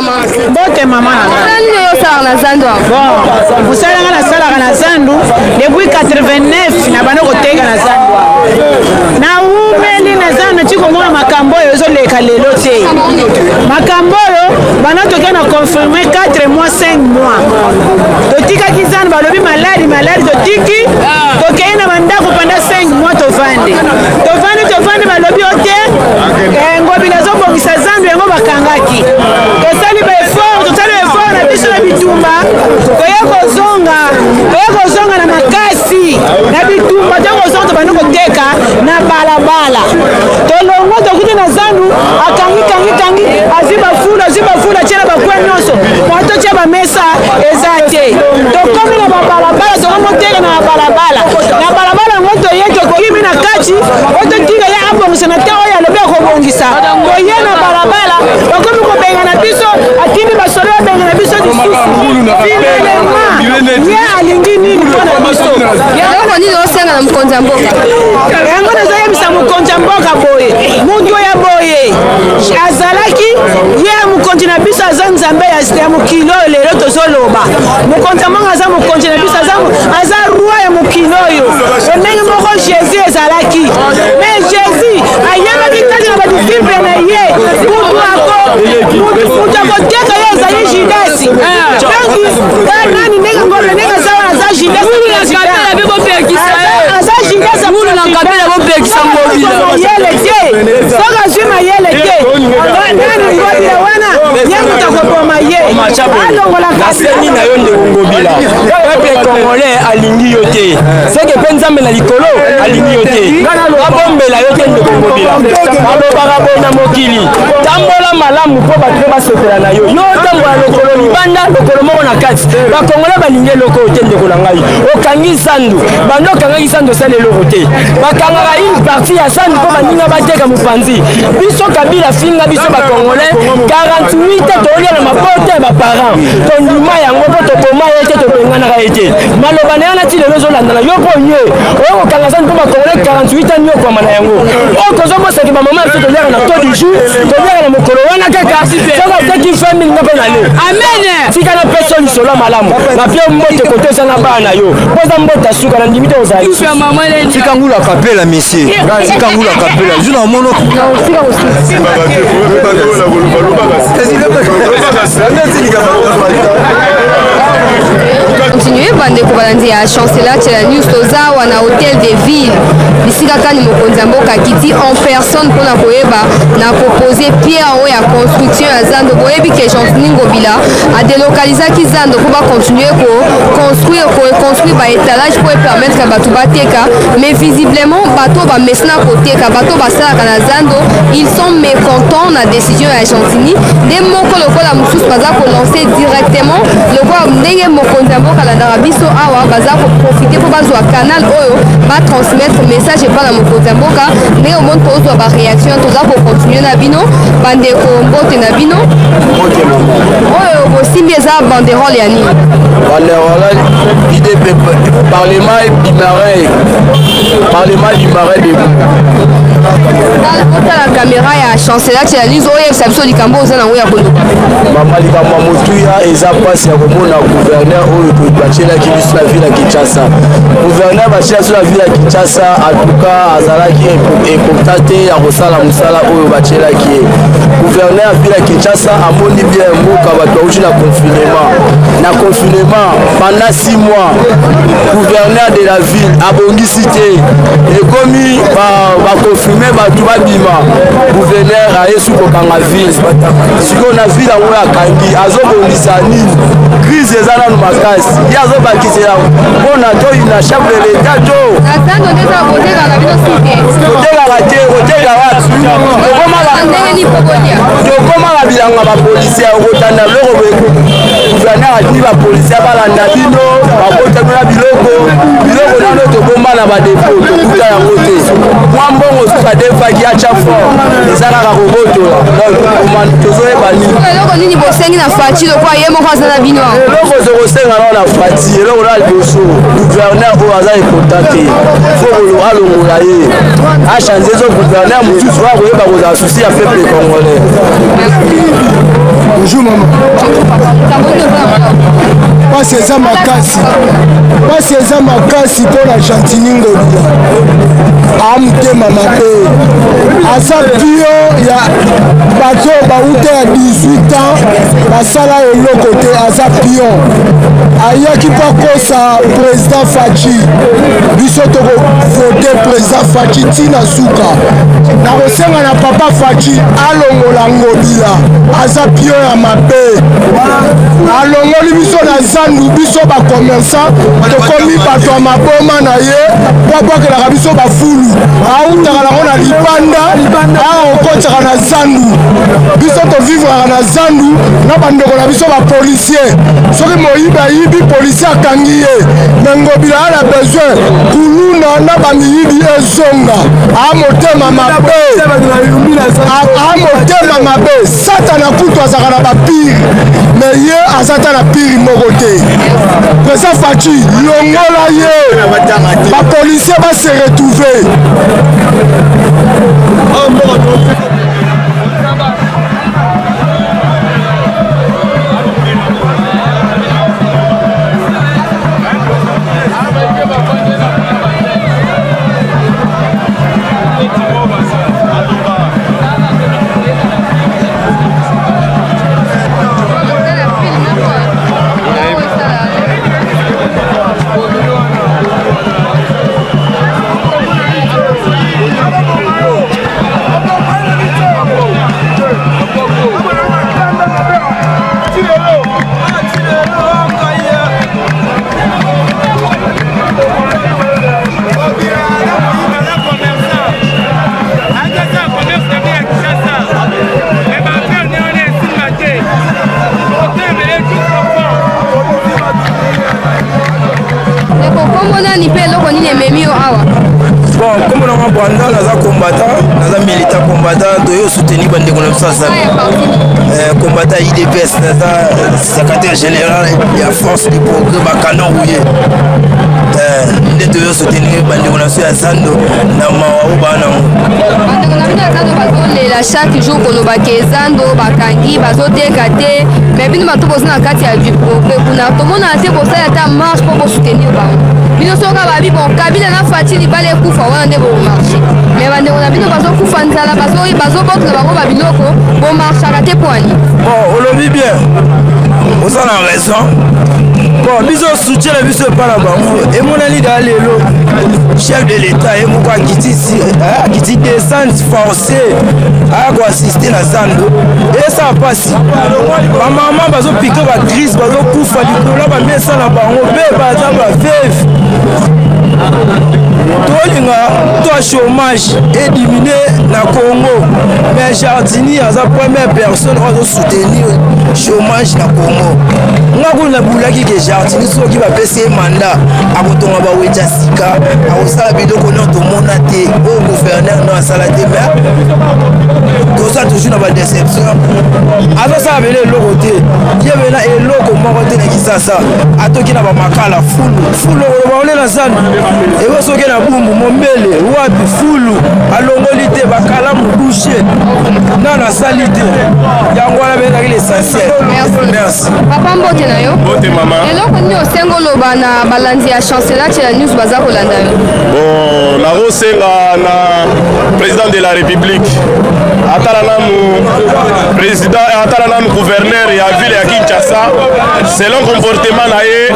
maman. Bote maman. Bon, vous savez la sala na Zandu depuis 89 na bana koteka na Zandu. Na umeli na Zandu chiko mwa makambo yozo leka lelo te. Makambo yo bana toka na confirmer 4 mois 5 mois. Totika kizana balobi maladi totiki tokena bandako panda 5 mois tovande. Tovande balobi ote ngobila zo bongisa Zandu yango bakangaki. Tosali ba effort na biso na bitumba. Koyako na makasi na bitumba tango zonto bana koteka na balabala. Tolongo tokuti na Zandu akangi aziba fula chela bakwe nyonso. Mwato cha ba mesa ezate. Tokomi na balabala tokoteka na balabala. Na balabala ngoto yeto kimi na kati oto tinga ya abongisa na tawo ya lobe ko bongisa. Koye na balabala bakomi ko benga na biso atini basolo benga na biso disusu. Ya alingi nini kona biso. Yango nini osenga na mkonza mboka. Yango na zoya bisa mkonza mboka boye. Mundu ya boye. Azalaki ya mkonza na biso azanzambe ya mukilo lero tozoloba. Mkonza manga za mkonza na biso aza roi ya mukilo yo. Onenge moko Jésus ezalaki. Mais Jésus ayana kitaki na badisiple na ye. Mundu akoteka ye ezali Judasi. Nani nega ngombe nega sawa na za Judasi. Congolais alingi yote. C'est que Penzambe na likolo alingi yote. Abombela yote ndo Kongobila. Alobaka bona mokili. Tambola malamu po bato basopela na yo. Yo tambola lokolo libanda lokolo moko na kati. Ba Congolais balingi loko yote ndo kolangai. Okangi Zandu. Bando kangaki Zandu sale lokote. Bakangaka une partie ya Zandu po baninga bateka mupanzi. Biso Kabila finga biso ba Congolais 48 tolia na mapote ba parents. Tondima yango po to koma yete to bengana ka yete. Malobana yana ti lelo zolanda na yo ponye. Oyo kanga Zandu po ba Congolais 48 ans yo kwa mana yango. Oko zo bosa ki ba mama se to lia na to du jour, to lia na mokolo wana kaka. Soko teki famille na bana le. Amen. Fika na personne solo malamu. Na pia mbote kote sana bana yo. Poza mbota suka na ndimite ozali. Fika ngula kapela monsieur. Fika ngula kapela. Juna mono. Fika aussi. Continuez bandeko balandi ya chancelier Tchela News toza wana hôtel de ville bisika kani mokonzi mboka kiti en personne pona koyeba na proposer pierre o ya construction ya Zandu boyebi ke Jean Ngobila a délocalisaki Zandu pour ba continuer ko construire ba étalage pour permettre ka bato bateka mais visiblement bato ba mesna koteka bato basala kana Zandu ils sont mécontents na décision ya Gentini des moko lokola mususu baza ko lancer directement lokola ndenge mokonzi mboka la Biso awa baza ko profiter pour bazwa canal oyo ba transmettre message pas na mokonzi mboka ndenge o monde kozwa ba réaction toza ko continuer na bino bandeko mbote na bino oyo bosimbi eza banderole ya nini banderole IDP parlement du marais de la caméra ya chancelier Tchela News oyo biso likambo oza na oya kondo mama likambo motuya eza pasi ya komona gouverneur oyo bachelaki biso na ville ya Kinshasa. Gouverneur bachelaki biso na ville ya Kinshasa atuka azalaki important te ya kosala mosala oyo bachelaki ye. Gouverneur ya ville ya Kinshasa amoni bien mboka bato bauti na confinement pendant 6 mois. Gouverneur de la ville abongisi te ekomi bakonfirme bato babima. Gouverneur ayesu kokanga ville sikoyo na ville yango akangi azobongisa nini crise eza nanu makasi ye azobakisela mpona toyina chef de l'état to kotekaka te koteka wapi tokomaka bilanga bapolisier okotanda biloko gouverneur atini bapolisier balanda bino bakotamela biloko nano tobomba na badepo tokuta yango te mwa mbongo suka defaki acha fort eza kaka kobotola tozoyeba nini bosengi na fati lokwa ye moko aza na bino eloko tokosenga nao na fati eloko na liboso gouverneur oyo aza important te fo alongola ye achange zo gouverneur mosusu akoyeba kozala susi ya peuple congolais. Bonjour maman. Pasi eza makasi mpona Gentini Ngobila amutema mabe aza pio ya bato bauta ya 18 ans basala eloko te aza pion ayaki mpo akosa président Faci biso tokovote président Faci ntina suka nakosenga na papa Faci alongola Ngobila aza pion ya mabe alongoli biso na zandu biso bakomersan tokomi bato ya maboma na ye po abwakelaka biso bafulu autaka nango na libanda aokotaka na zandu biso tovivraka na zandu na bandeko na biso bapolisier soki moyibi ayibi polisier akangi ye me Ngobila ana besoin kuluna na bamiyibi ezonga amotema mabe satana kutu azaka na bapire me ye azata na pire moko te président Faci longola ye bapolisier base retrouver Bon, comme on a bandana, naza combattant, naza militant combattant, doyo soutenir bande comme ça. Combattant IDPS, naza secrétaire général de la force du progrès Bakano Rouye. Doyo soutenir bande comme ça Zando na mawa bana. Bande comme ça Zando bazolela chaque jour kono bakezando bakangi bazodekate, mais bino matoboza na kati ya du progrès kuna tomona te bosala ta marche pour soutenir ba. Bino soka babi bon Kabila na Faci libale kufa wana nde bo marché mais bande on a bino bazo kufa nzala bazo botla bango babiloko bo marchaka te poani. Bon olobi bien vous avez raison. Bon biso soutien la biso pas la bango et mon ali dalelo chef de l'état et mon qui descend forcé à quoi assister na Zando et ça passe ma maman bazo piquer ba crise bazo kufa likolo ba mesa na bango be baza ba veuve toi chômage est diminué na Congo mais Jardini a sa première personne à soutenir chômage na Congo ngakuna bulaki ke Jardini soki ba pese mandat akotonga ba weja sika akosala biloko na tomona te au gouverneur na sala te mais tout ça toujours na ba déception azo sa bele loko te yebela eloko moko te na kisasa atoki na ba makala fulu ba ole na sana et soki na bumbu mombele wapi fulu alongoli te bakala mudushe na sali te yango wana bezaki l'essentiel. Merci papa mbote na yo mbote mama eloko nini osenga oloba na balandi ya chancelier Tshela News baza kolanda yo? Bon nakosenga na président de la république atala nanu président atala nanu gouverneur ya ville ya Kinshasa selon comportement na ye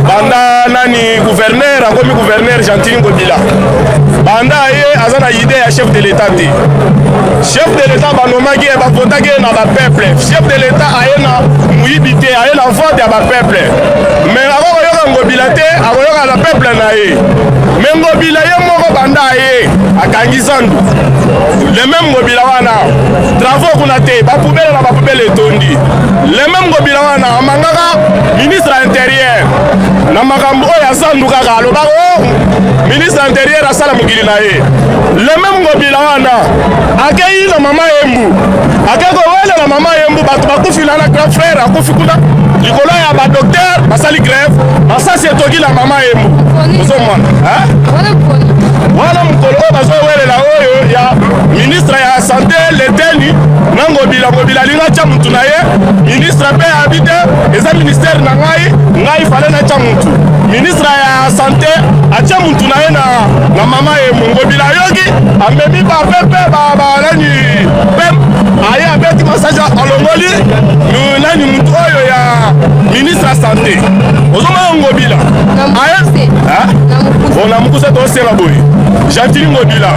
banda nani gouverneur akomi gouverneur Gentini Ngobila banda ye aza na idée ya chef de l'état te chef de l'état banomaki ye bavotaki ye na bapeuple chef de l'état aye na moyibi te aye na vote ya bapeuple mais akokoyoka Ngobila te akoyoka na peuple na ye mais Ngobila ye moko banda ye akangi Zandu le même Ngobila wana travaux kuna te bapoubele na bapoubele etondi le même Ngobila wana amangaka ministre intérieur na makambo oyo ya Zandu kaka alobaka ministre intérieur asala mokili na ye le même Ngobila wana akei na mama Yembu akeko wele na mama Yembu bato bakufi na grand frère akufi kuna likolo ya ba docteur basali grève basasi etoki na mama Yembu ozomona wana mokolo oyo bazowelela oyo ya ministre ya santé leteni na ngobila alinga atya mutu na ye ministre mpe abi te eza ministère na ngai fale natya mutu ministre ya santé atya mutu na ye na mama ye ngobila yoki amemi bapepe balani pe aye abeti massage alongoli nani mutu oyo ya ministre ya santé ozomona ngobila aye na mokuse tosenga boye Gentili Ngobila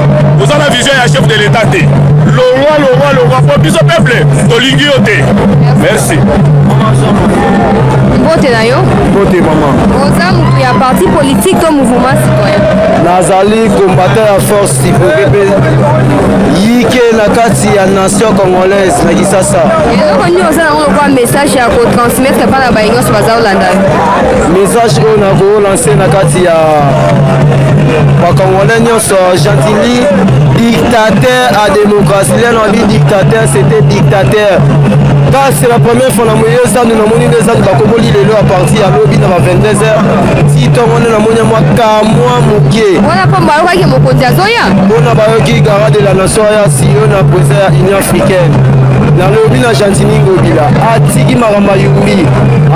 oza na vision ya chef de l'état te longwa po biso peuple tolingi yo te merci mbote na yo mbote mama oza mutu ya parti politique to mouvement citoyen nazali combattant ya force ipopepe yike na kati ya nation congolaise na Kisasa eloko nini oza nango lokwa message ya kotransmettre mpa na baye nyonso baza kolanda message oyo nakolanse na kati ya bakongolais nyonso Gentili dictateur à démocratie lelo abi dictateur c'était dictateur car c'est la première fois na moyo ezandu na moni ezandu bakoboli lelo à partir ya lobi na ba 22h si tongone na moni mwa kamwa muke wana mpo bayokaki mokonzi azoya mpona bayoki gara de la nation ya siyo na président ya union africaine na lobi na Gentili Ngobila atiki makambo yumbi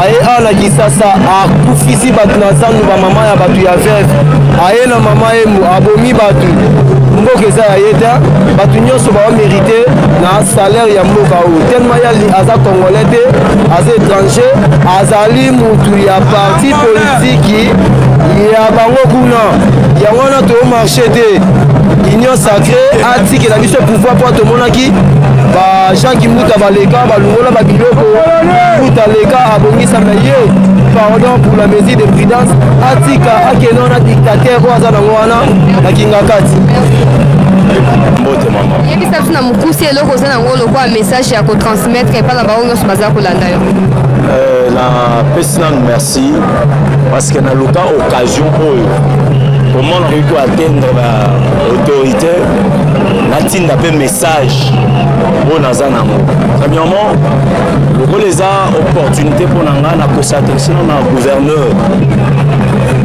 aye ana Kisasa akufisi bato na zandu bamama ya bato ya veve aye na mama emu abomi bato mboka eza ya ye te bato nyonso baomerite na salaire ya mboka oyo tellement yali aza congolais te aza étranger azali mutu ya parti politiki ya bango kuna yango wana toomarche te union sacré atikela biso pouvoir mpo tomonaki bajean kimuta baleka balungola babiloko muta leka abongisama ye pardon pour la mesure de prudence atika akende wana dictateur oyo aza nango wana nakinga kati mbote mama yebisa biso na mokusi eloko oza nango lokwa message ya kotransmettre epa na bango nyonso baza kolanda yo napesi nanu merci parce que naluka occasion oyo comment on réussit à atteindre l'autorité natinda mpe message oyo naza nango premièrement lokolo eza opportunité mpo na ngai nakosadresse na gouverneur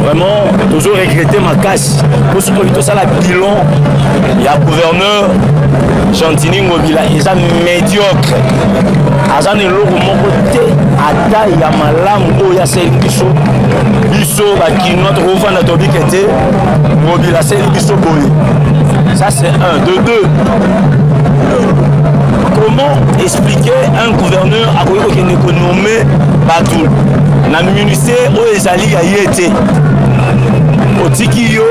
vraiment toujours regretter makasi mpo soki tosala bilan ya gouverneur Gentili Ngobila eza médiocre aza na eloko moko te ata ya malamu oyo asali biso bakinois tokofanda tobike te Ngobila asali biso boye ça c'est un de deux comment expliquer un gouverneur akoki kokende konome bato na ministère oyo ezali ya ye te otiki yo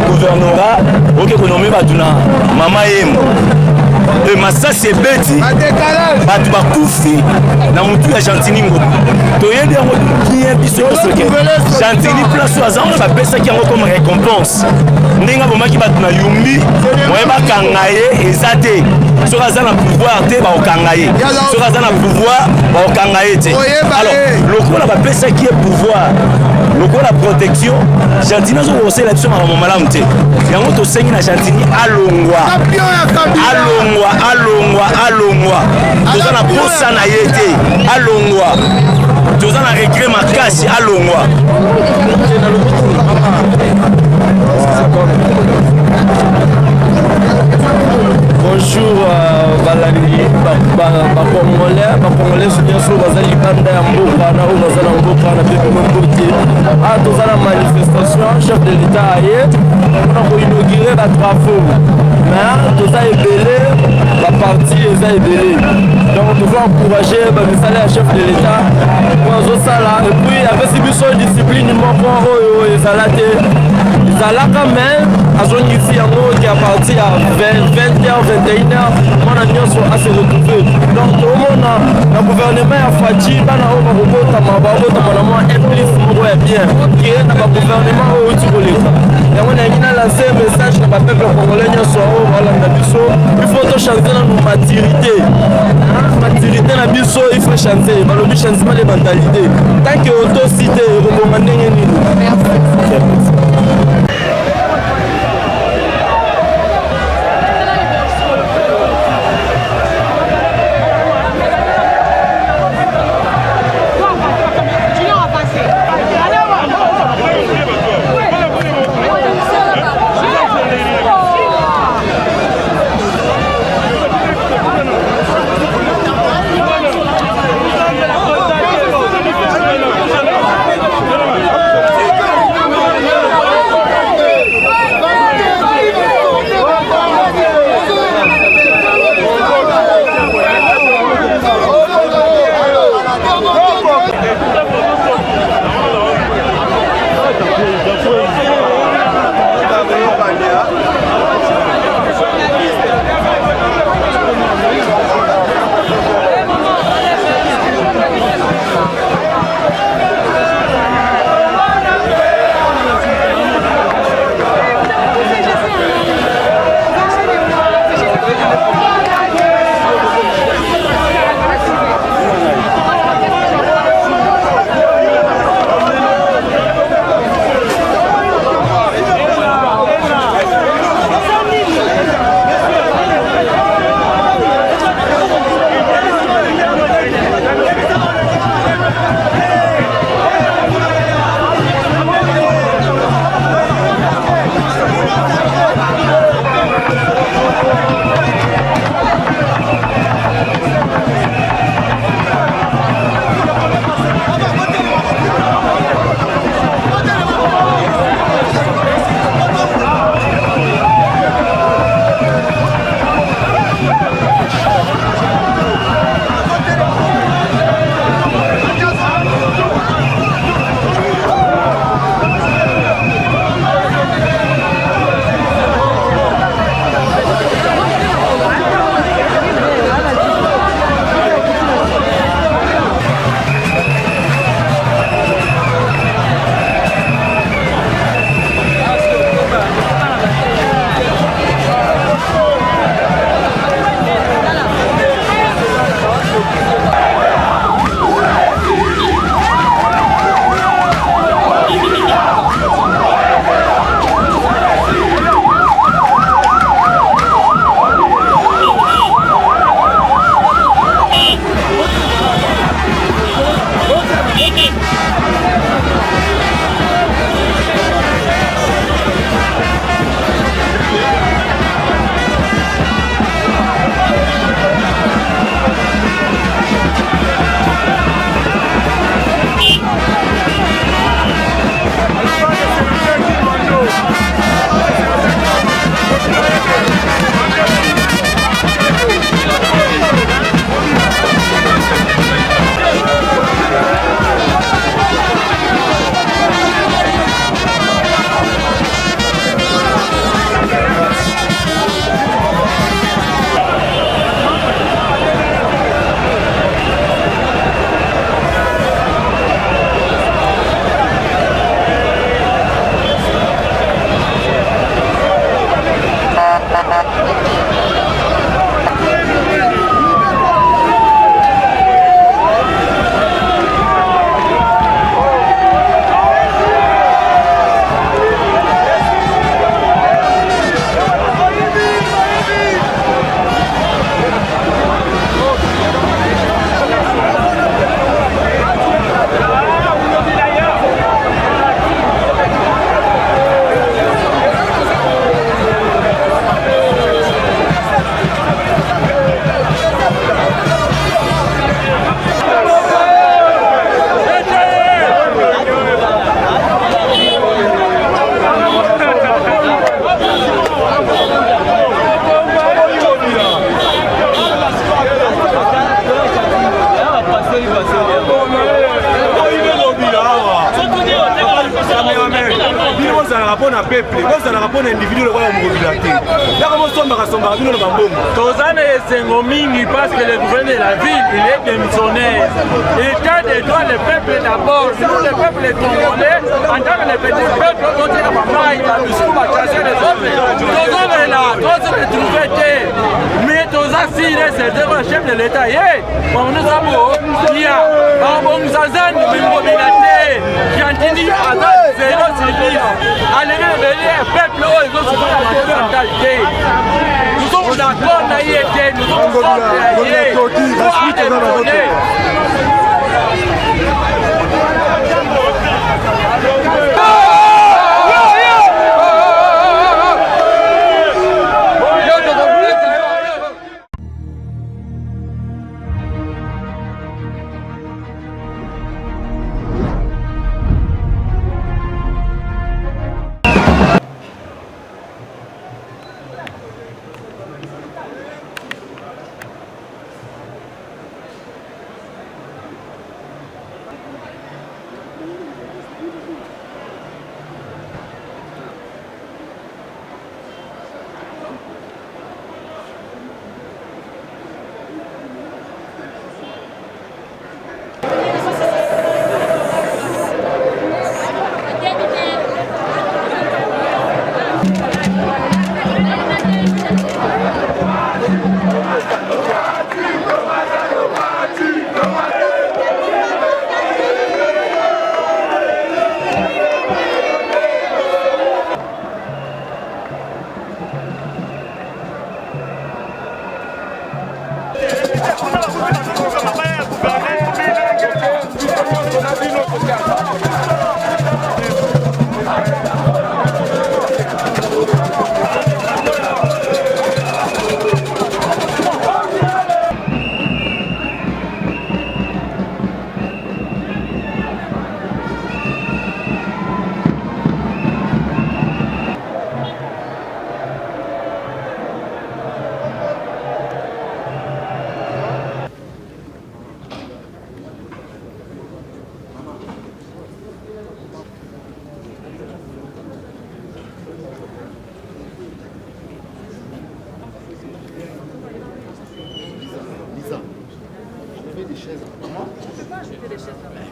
gouvernorat oke konome bato na mama yemo masasi ebeti bato bakufi na motu ya Gentili Ngobila toyebi yango bien biso soki Gentili place oyo aza wana bapesaki yango comme récompense ndenge abomaki bato na yumbi moye bakanga ye eza te soki aza na pouvoir te baokanga ye soki aza na pouvoir baokanga ye te alors lokola bapesaki ye pouvoir lokola protection Gentili azokosela biso makambo malamu te yango tosengi na Gentili alongwa toza na posa na ye te alongwa toza na regret makasi alongwa bonjour balandi bacongolais nyonso baza libanda ya mboka na oyo baza na mboka na pepeme mbote toza na manifestation chef de l'état aye mpona koinaugure batrafaux mais toza ebele baparti eza ebele donc toza encourage bamisala ya chef de l'état po azosala epuis apesi biso discipline moko oyo ezala te ezalaka mais azongisi yango ke a partir ya 20h 21h mwana nyonso ase retrouve donc omona na gouvernement ya Faci bana oyo bakobotama na mwa implice moko ya bien ke na bagouvernement oyo outi koleka yango nayangi na lance message na bapeuple congolais nyonso oyo balanda biso il faut tochange nanu maturité na biso il faut change balobi changement de mentalité tant que otosite ekobonga ndenge nini. pour le peuple, bozalaka pour l'individu le roi mobila te. Yaka bosombaka sombaka bino na bambongo. Tozana esengo mingi parce que le gouverneur de la ville, il est démissionnaire. L'État des droits, le peuple d'abord. Nous, le peuple est congolais, en tant que le petit peuple, on est là, papa, il a vu ce qu'on va chasser les autres. Tozana est là, tous les trouver. Mais Toza, s'il est le chef de l'État, on nous a beau, il y a, on nous a zan, mais mobilité, Gentini, Azan, zéro, c'est libre. Allez, le peuple, ils ont souvent la mentalité. Nous sommes d'accord, nous sommes contre,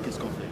Qu'est-ce qu'on fait?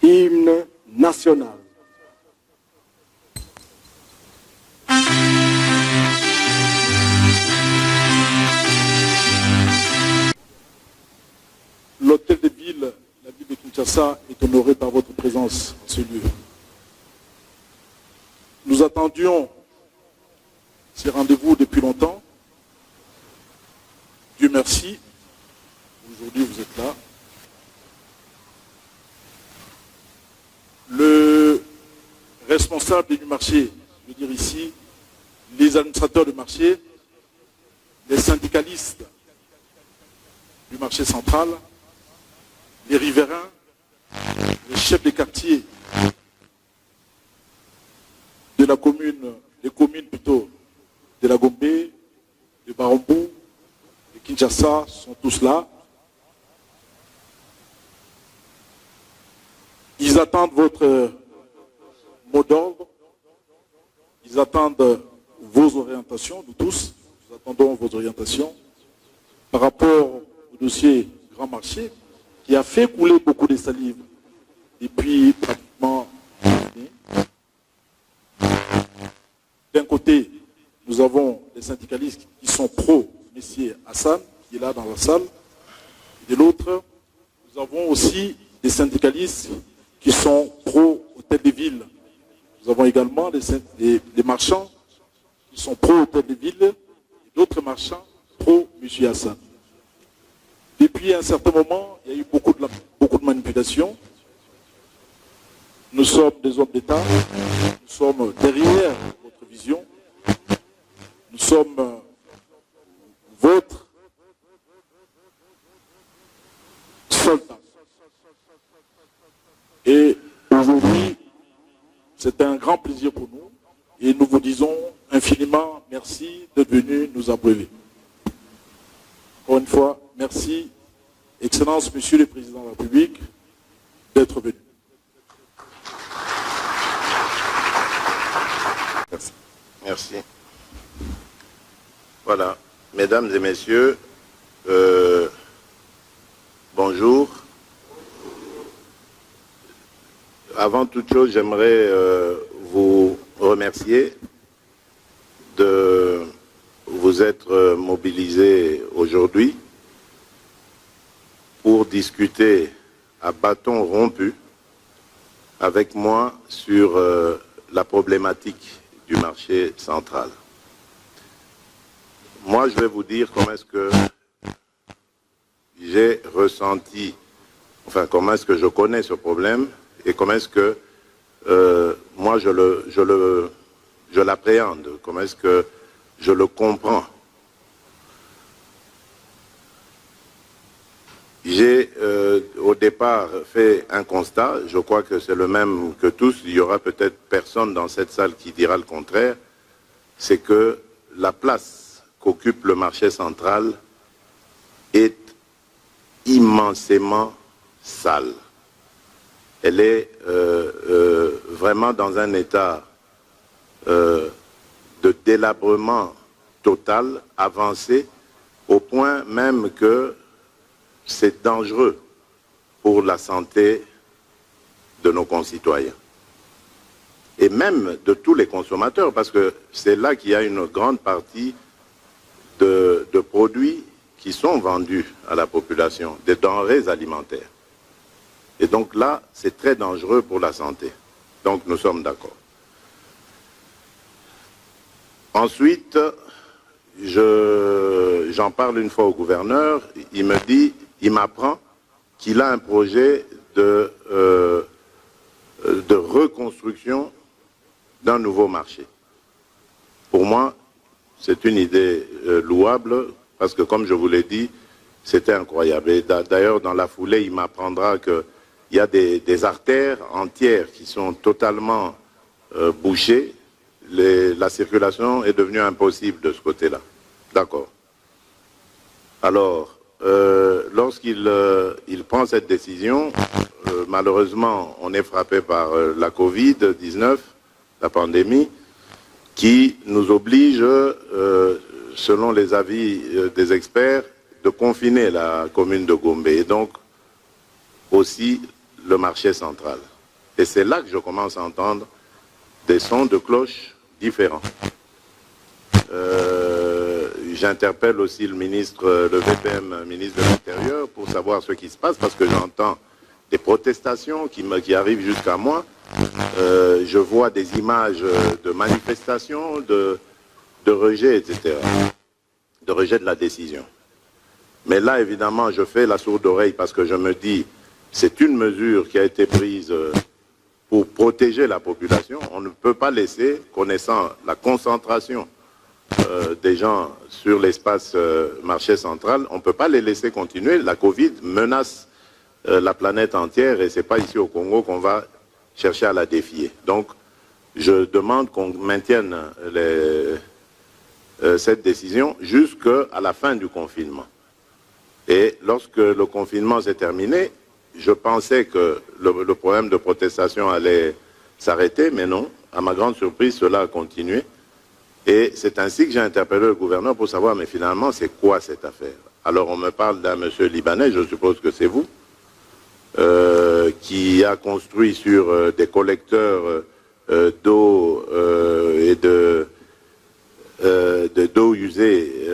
Hymne national. L'hôtel de ville, la ville de Kinshasa, est honoré par votre présence en ce lieu. Nous attendions ces rendez-vous depuis longtemps. Dieu merci, aujourd'hui vous êtes là. Le responsable du marché, je veux dire ici, les administrateurs du marché, les syndicalistes du marché central, les riverains, les chefs des quartiers de de la commune, les communes plutôt, de la Gombe, de Barambou, de Kinshasa sont tous là. Ils attendent votre mot d'ordre, ils attendent vos orientations, nous tous, nous attendons vos orientations par rapport au dossier Grand Marché qui a fait couler beaucoup de salive depuis pratiquement une année. D'un côté, nous avons les syndicalistes qui sont pro-Messier Hassan, qui est là dans la salle. Et de l'autre, nous avons aussi des syndicalistes qui sont pro-Hôtel de Ville. Nous avons également des marchands qui sont pro-Hôtel de Ville et d'autres marchands pro-M. Hassan. Depuis un certain moment, il y a eu beaucoup de manipulations. Nous sommes des hommes d'État, nous sommes derrière votre vision, nous sommes votre soldat. Et aujourd'hui, c'est un grand plaisir pour nous et nous vous disons infiniment merci d'être venu nous abreuver. Encore une fois, merci, Excellence, Monsieur le Président de la République, d'être venu. Merci. Merci. Voilà, mesdames et messieurs, bonjour. Avant toute chose, j'aimerais vous remercier de vous être mobilisés aujourd'hui pour discuter à bâton rompu avec moi sur la problématique du marché central. Moi, je vais vous dire comment est-ce que j'ai ressenti, enfin, comment est-ce que je connais ce problème et comment est-ce que moi je l'appréhende, comment est-ce que je le comprends. J'ai au départ fait un constat, je crois que c'est le même que tous, il y aura peut-être personne dans cette salle qui dira le contraire, c'est que la place qu'occupe le marché central est immensément sale. Elle est vraiment dans un état de délabrement total, avancé, au point même que c'est dangereux pour la santé de nos concitoyens. Et même de tous les consommateurs, parce que c'est là qu'il y a une grande partie de produits qui sont vendus à la population, des denrées alimentaires. Et donc là, c'est très dangereux pour la santé. Donc nous sommes d'accord. Ensuite, j'en parle une fois au gouverneur, il m'apprend qu'il a un projet de reconstruction d'un nouveau marché. Pour moi, c'est une idée louable, parce que comme je vous l'ai dit, c'était incroyable. Et d'ailleurs, dans la foulée, il m'apprendra qu'il y a des artères entières qui sont totalement bouchées. La circulation est devenue impossible de ce côté-là. D'accord. Alors, lorsqu'il prend cette décision, malheureusement, on est frappé par la Covid-19, la pandémie, qui nous oblige, selon les avis des experts, de confiner la commune de Gombe et donc aussi le marché central. Et c'est là que je commence à entendre des sons de cloche différents. J'interpelle aussi le ministre, le VPM, ministre de l'Intérieur, pour savoir ce qui se passe, parce que j'entends des protestations qui arrivent jusqu'à moi. Je vois des images de manifestations, de rejet, etc., de rejet de la décision. Mais là, évidemment, je fais la sourde oreille parce que je me dis, c'est une mesure qui a été prise pour protéger la population. On ne peut pas laisser, connaissant la concentration des gens sur l'espace marché central, on ne peut pas les laisser continuer. La Covid menace la planète entière et ce n'est pas ici au Congo qu'on va chercher à la défier. Donc, je demande qu'on maintienne cette décision jusqu'à la fin du confinement. Et lorsque le confinement s'est terminé, je pensais que le problème de protestation allait s'arrêter, mais non. À ma grande surprise, cela a continué. Et c'est ainsi que j'ai interpellé le gouverneur pour savoir, mais finalement, c'est quoi cette affaire? Alors on me parle d'un monsieur libanais, je suppose que c'est vous, qui a construit sur des collecteurs d'eau et d'eau usée,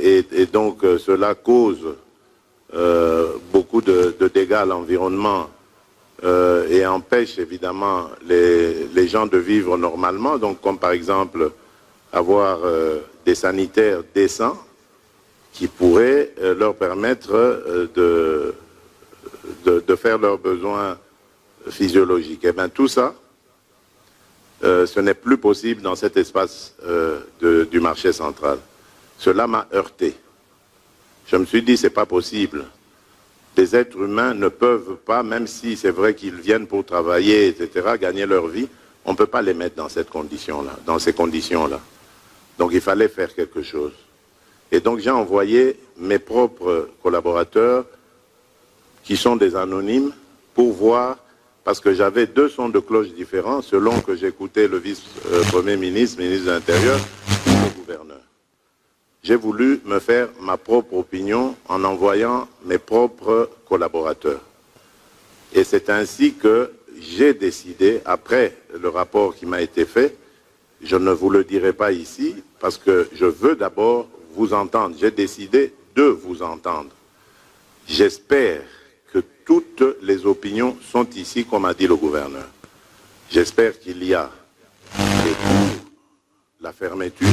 et donc cela cause beaucoup de dégâts à l'environnement et empêche évidemment les gens de vivre normalement, donc comme par exemple avoir des sanitaires décents qui pourraient leur permettre de faire leurs besoins physiologiques. Et bien tout ça, ce n'est plus possible dans cet espace du marché central. Cela m'a heurté. Je me suis dit, c'est pas possible. Des êtres humains ne peuvent pas, même si c'est vrai qu'ils viennent pour travailler, etc., gagner leur vie, on ne peut pas les mettre dans cette condition-là, dans ces conditions-là. Donc il fallait faire quelque chose. Et donc j'ai envoyé mes propres collaborateurs, qui sont des anonymes, pour voir, parce que j'avais 2 sons de cloche différents, selon que j'écoutais le vice-premier ministre, ministre de l'Intérieur, ou le gouverneur. J'ai voulu me faire ma propre opinion en envoyant mes propres collaborateurs. Et c'est ainsi que j'ai décidé, après le rapport qui m'a été fait, je ne vous le dirai pas ici, parce que je veux d'abord vous entendre. J'ai décidé de vous entendre. J'espère que toutes les opinions sont ici, comme a dit le gouverneur. J'espère qu'il y a les pour la fermeture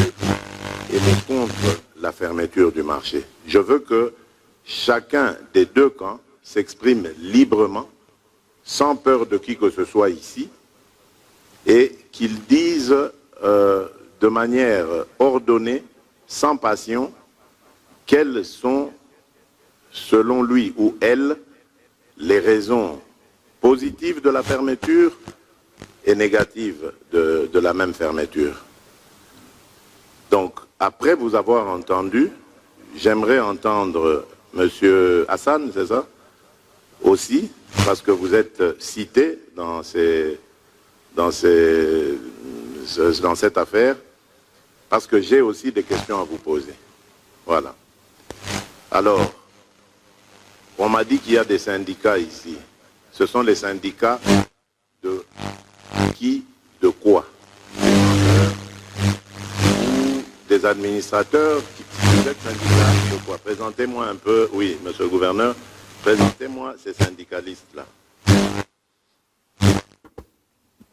et les contre la fermeture du marché. Je veux que chacun des 2 camps s'exprime librement, sans peur de qui que ce soit ici, et qu'ils disent de manière ordonnée, sans passion, quelles sont, selon lui ou elle, les raisons positives de la fermeture et négatives de la même fermeture. Donc, après vous avoir entendu, j'aimerais entendre M. Hassan, c'est ça? Aussi, parce que vous êtes cité dans cette affaire, parce que j'ai aussi des questions à vous poser. Voilà. Alors, on m'a dit qu'il y a des syndicats ici. Ce sont les syndicats de qui, de quoi? Des administrateurs qui vous êtes syndicats de quoi? Présentez-moi un peu, oui, monsieur le gouverneur, présentez-moi ces syndicalistes-là.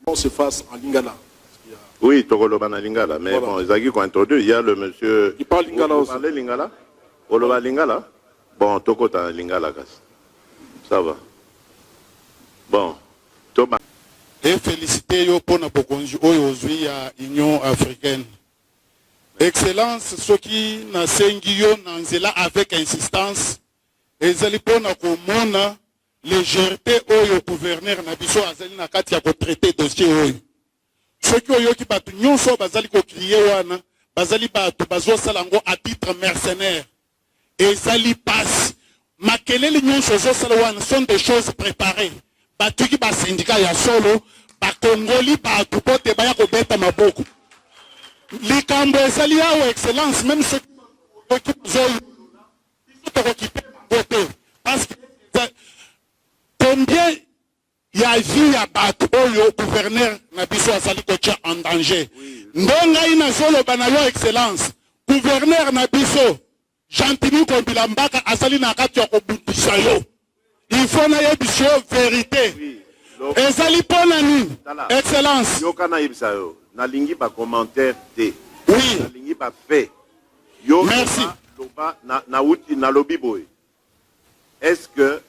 On se fasse en lingala. Oui, Togolobana Lingala, mais voilà. Bon, Izaki qu'on introduit, il y a le monsieur... Il parle lingala aussi. Vous parlez lingala? Oloba lingala? Bon, Tokota lingala, ça va. Bon, Thomas. Et féliciter yo pour aujourd'hui à l'Union africaine. Excellence, ce qui n'a sengi nanzela avec insistance, et zali pona komona légèreté oyo gouverneur na biso azali na kati ya ko traiter dossier oyo. Ce qui oyo ki batu nyonso bazali ko crier wana, bazali batu bazo salango à titre mercenaire. Et zali passe. Makelele nyonso zo sala wana sont des choses préparées. Batu ki ba syndicat ya solo, ba Congoli batu pote baya ko beta maboko. Likambo ezali ya excellence, même ceux qui parce que combien il y a vu à battre le gouverneur Nabiso Azali Kocha en danger. Ndonga ina solo banayo excellence. Gouverneur Nabiso gentiment kombilambaka Azali nakati ya kobutisa yo. Il faut na yebisho vérité. Ezali pona ni excellence. Yo kana yebisa yo. Nalingi ba commentaire te. Oui. Nalingi ba fait. Yo merci. Loba na uti na lobi boy. Est-ce que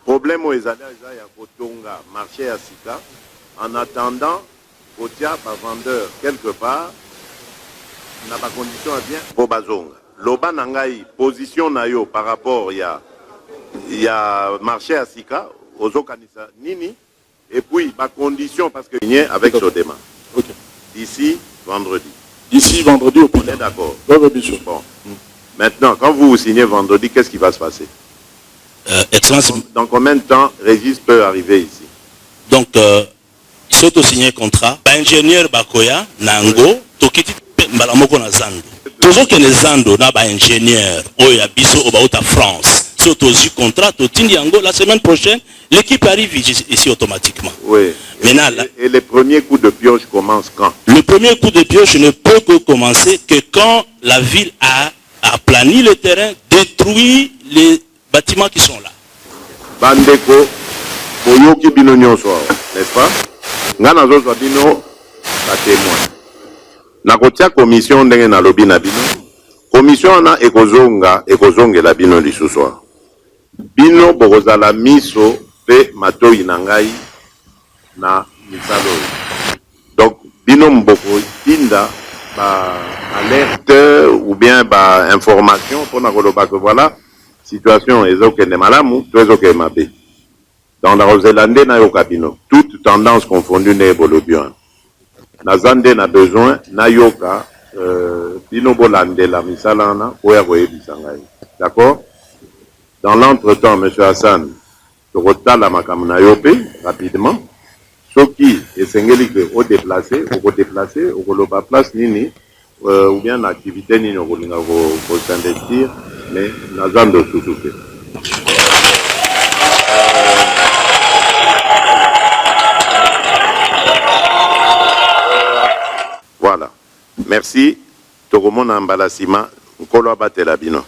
problème aux Ezali ya kotonga marché à Sika en attendant kotia ba vendeur quelque part na ba condition à bien pour bazonga. Loba nangai position na yo par rapport il y a marché à Sika ozokanisa nini et puis ba condition parce que avec Sodema. Ok. D'ici vendredi. D'ici vendredi au plus tard. D'accord. Oui, bien sûr. Bon. Maintenant, quand vous signez vendredi, qu'est-ce qui va se passer? Excellence. Dans combien de temps Régis peut arriver ici? Donc, surtout signer un contrat. Ingénieur Bakoya, Nango, Tokiti Malamoko na Zando. Toujours que les Zando, na ba ingénieur, Oya Biso, Obaouta France. Surtout aussi contrat, Totindi Yango, la semaine prochaine, l'équipe arrive ici automatiquement. Oui. Maintenant, et les premiers coups de pioche commencent quand? Le premier coup de pioche ne peut que commencer que quand la ville a aplani le terrain, détruit les bâtiments qui sont là. Bandeko, Boyoki Bino Nyonso, n'est-ce pas? Ngana Zozo Bino, la témoin. Nakotia commission ndenge na lobi na bino. Commission na ekozonge la bino lisusoa. Bino bokozala miso pe matoi na ngai na misalo. Donc bino mboko tinda ba alerte ou bien ba information pour na koloba que voilà situation ezokende malamu to ezokende mabe. Dans la Roselande na yokabino toute tendance confondue ne bolobien. Nazande na besoin na yoka bino bolande la misalana oya koyebisa ngai. D'accord? Dans l'entretemps, M. Hassan, je retale la makamna yope rapidement. Soki esengeli ke o déplacer, au koloba place nini ou bien l'activité nini okolinga ko s'investir, mais nazando susuke. Voilà. Merci. Tokomona Mbalasima, Nkolo Abatela Bino.